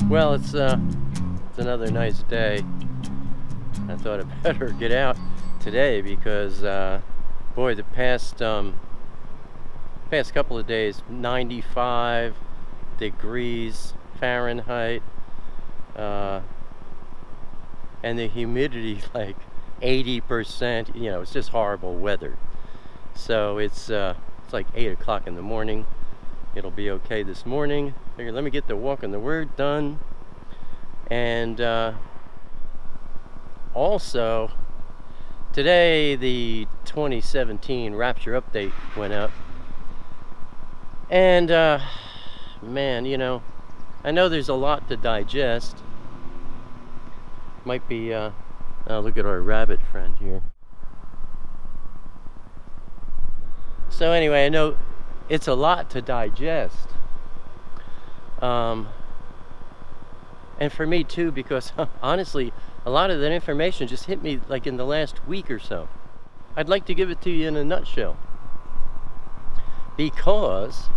Well, it's another nice day. I thought I'd better get out today because, boy, the past couple of days, 95 degrees Fahrenheit, and the humidity like 80%. You know, it's just horrible weather. So it's like 8 o'clock in the morning. It'll be okay this morning. Figured, let me get the walk in the Word done. And also, today the 2017 Rapture update went up. And man, you know, I know there's a lot to digest. Might be, oh, look at our rabbit friend here. So anyway, I know it's a lot to digest. And for me too, because honestly, a lot of that information just hit me like in the last week or so. I'd like to give it to you in a nutshell. Because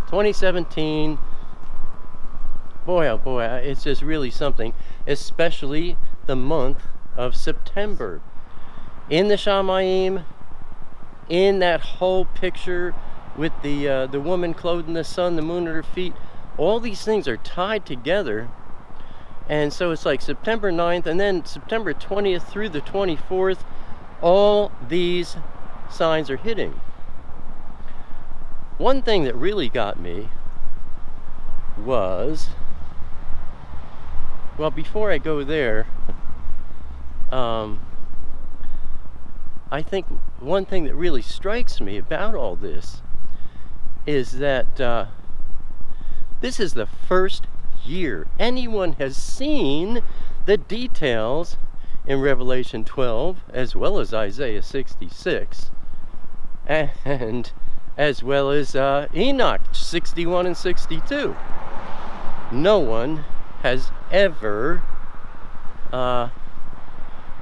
2017, boy oh boy, it's just really something, especially the month of September. In the Shamayim, in that whole picture with the woman clothed in the sun, the moon at her feet, all these things are tied together. And so it's like September 9th and then September 20th through the 24th, all these signs are hitting. One thing that really got me was, well, before I go there, I think one thing that really strikes me about all this is that this is the first year anyone has seen the details in Revelation 12 as well as Isaiah 66 and as well as Enoch 61 and 62. No one has ever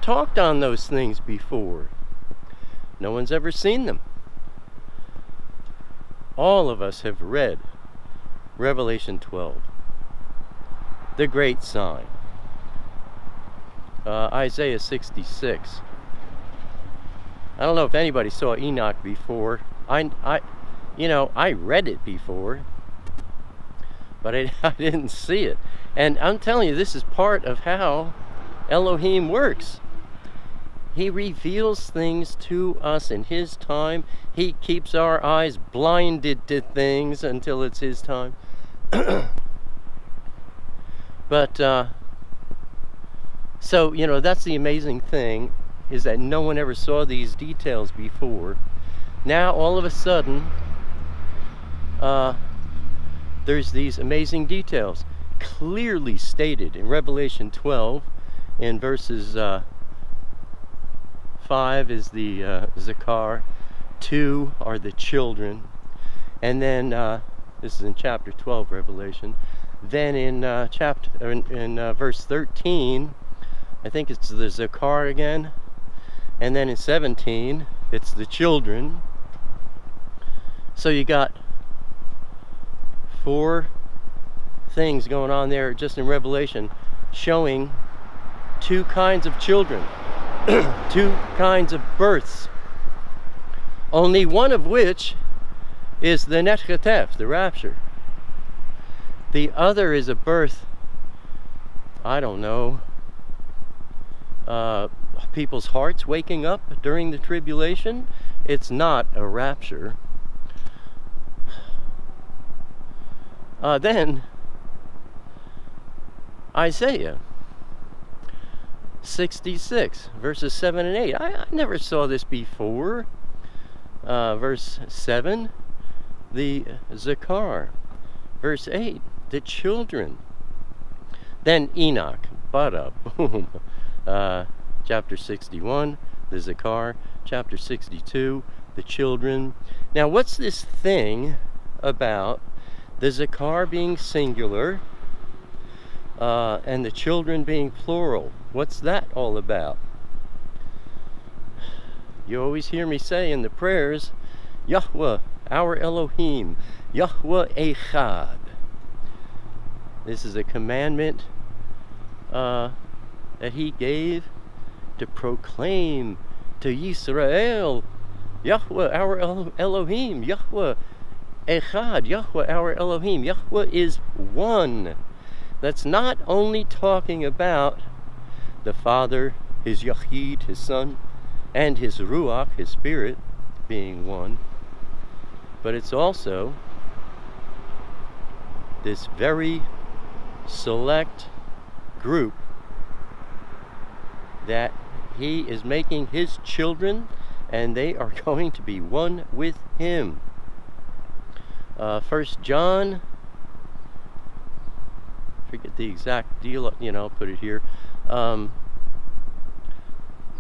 talked on those things before. No one's ever seen them. All of us have read Revelation 12, the great sign, Isaiah 66. I don't know if anybody saw Enoch before. You know, I read it before, but I didn't see it. And I'm telling you, this is part of how Elohim works. He reveals things to us in His time. He keeps our eyes blinded to things until it's His time. But, so, you know, that's the amazing thing, is that no one ever saw these details before. Now, all of a sudden, there's these amazing details clearly stated in Revelation 12 in verses 5 is the Zakar, 2 are the children, and then this is in chapter 12 Revelation. Then in verse 13, I think it's the Zakar again, and then in 17 it's the children. So you got 4 things going on there just in Revelation, showing 2 kinds of children. 2 kinds of births, only one of which is the Netchatef, the rapture. The other is a birth, I don't know, people's hearts waking up during the tribulation. It's not a rapture. Then Isaiah 66 verses 7 and 8. I never saw this before. Verse 7, the Zakar. Verse 8, the children. Then Enoch, bada boom. Chapter 61, the Zakar. Chapter 62, the children. Now, what's this thing about the Zakar being singular and the children being plural? What's that all about? You always hear me say in the prayers, Yahweh, our Elohim, Yahweh Echad. This is a commandment that he gave to proclaim to Yisrael, Yahweh our Elohim, Yahweh Echad, Yahweh our Elohim. Yahweh is one. That's not only talking about the Father, his Yachid, his Son, and his Ruach, his Spirit, being one, but it's also this very select group that he is making his children, and they are going to be one with him. 1 John, forget the exact deal, I'll put it here,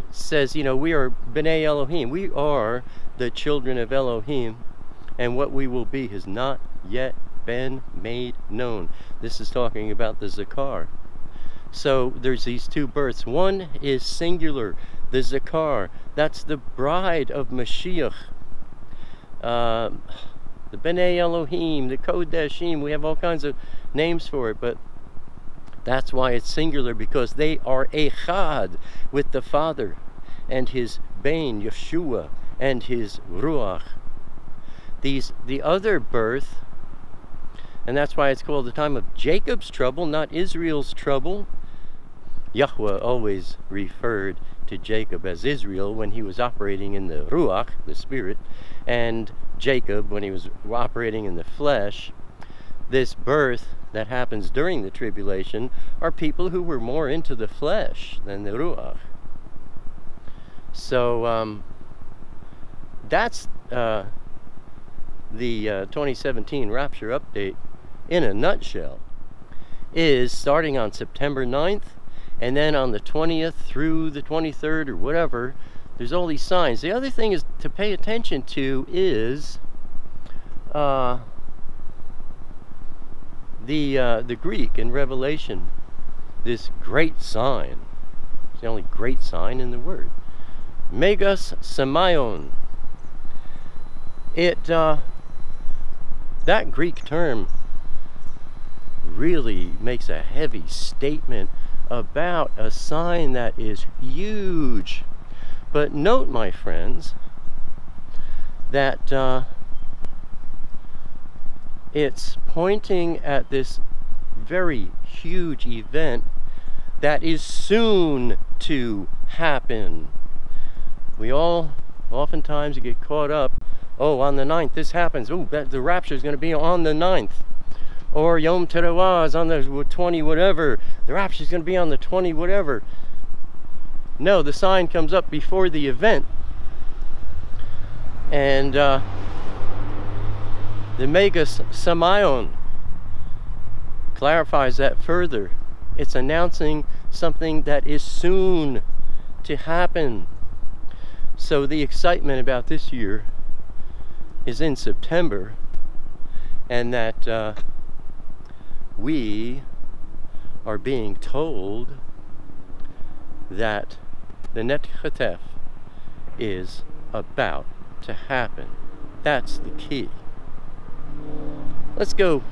says, we are B'nai Elohim. We are the children of Elohim, and what we will be has not yet been made known. This is talking about the Zakar. So there's these two births. One is singular, the Zakar. That's the bride of Mashiach. The B'nai Elohim, the Kodeshim, we have all kinds of names for it, but that's why it's singular, because they are Echad with the Father and his Bain, Yeshua, and his Ruach. The other birth, and that's why it's called the time of Jacob's trouble, not Israel's trouble. Yahweh always referred to Jacob as Israel when he was operating in the Ruach, the Spirit, and Jacob when he was operating in the flesh. This birth that happens during the tribulation are people who were more into the flesh than the Ruach. So that's the 2017 Rapture update in a nutshell. Is starting on September 9th, and then on the 20th through the 23rd or whatever, there's all these signs. The other thing is to pay attention to is the Greek in Revelation, this great sign. It's the only great sign in the word. Megas Semaion. That Greek term really makes a heavy statement about a sign that is huge. But note, my friends, that it's pointing at this very huge event that is soon to happen. We all oftentimes get caught up, oh, on the 9th this happens, oh, the rapture is going to be on the 9th. Or Yom Teruah is on the 20 whatever, the rapture is going to be on the 20 whatever. No, the sign comes up before the event. And the Megas Semaion clarifies that further. It's announcing something that is soon to happen. So the excitement about this year is in September, and that we are being told that the Net Chetef is about to happen. That's the key. Let's go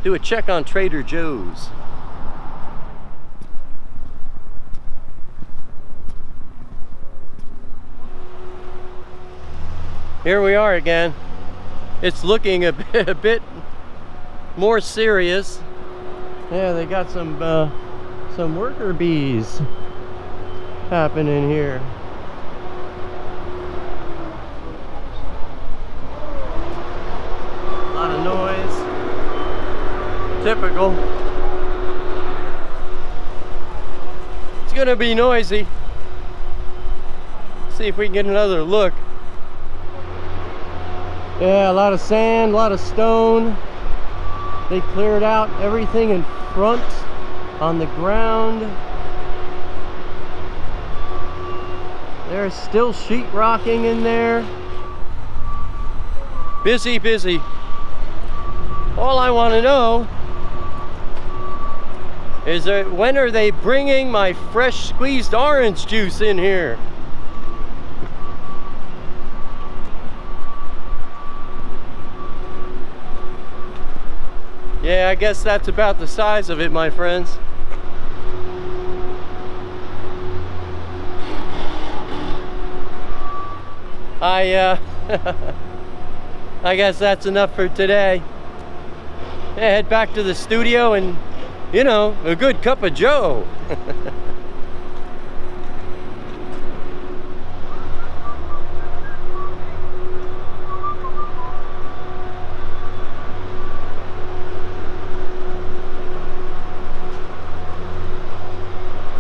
do a check on Trader Joe's. Here we are again. It's looking a bit more serious. Yeah, they got some worker bees happening here. A lot of noise. Typical. It's gonna be noisy. See if we can get another look. Yeah, a lot of sand, a lot of stone. They cleared out everything in front on the ground. There's still sheetrocking in there. Busy, busy. All I want to know is when are they bringing my fresh squeezed orange juice in here? Yeah, I guess that's about the size of it, my friends. I guess that's enough for today. Yeah, head back to the studio and, you know, a good cup of joe.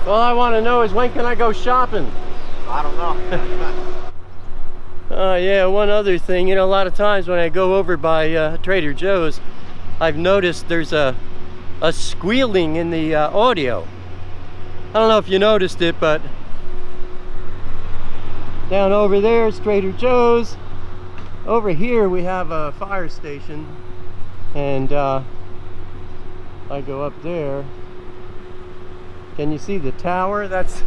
All I want to know is, when can I go shopping? I don't know. Yeah, one other thing, you know, a lot of times when I go over by Trader Joe's, I've noticed there's a squealing in the audio. I don't know if you noticed it, but down over there is Trader Joe's. Over here we have a fire station, and I go up there. Can you see the tower? That's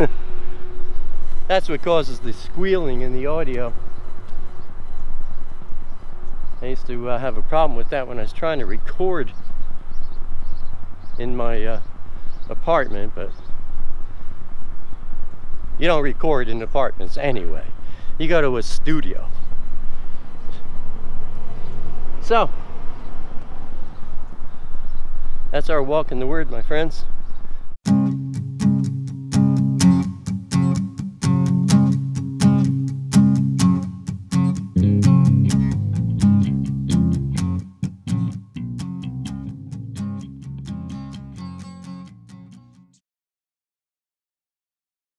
that's what causes the squealing in the audio. I used to have a problem with that when I was trying to record in my apartment, but you don't record in apartments anyway. You go to a studio. So, that's our walk in the Word, my friends.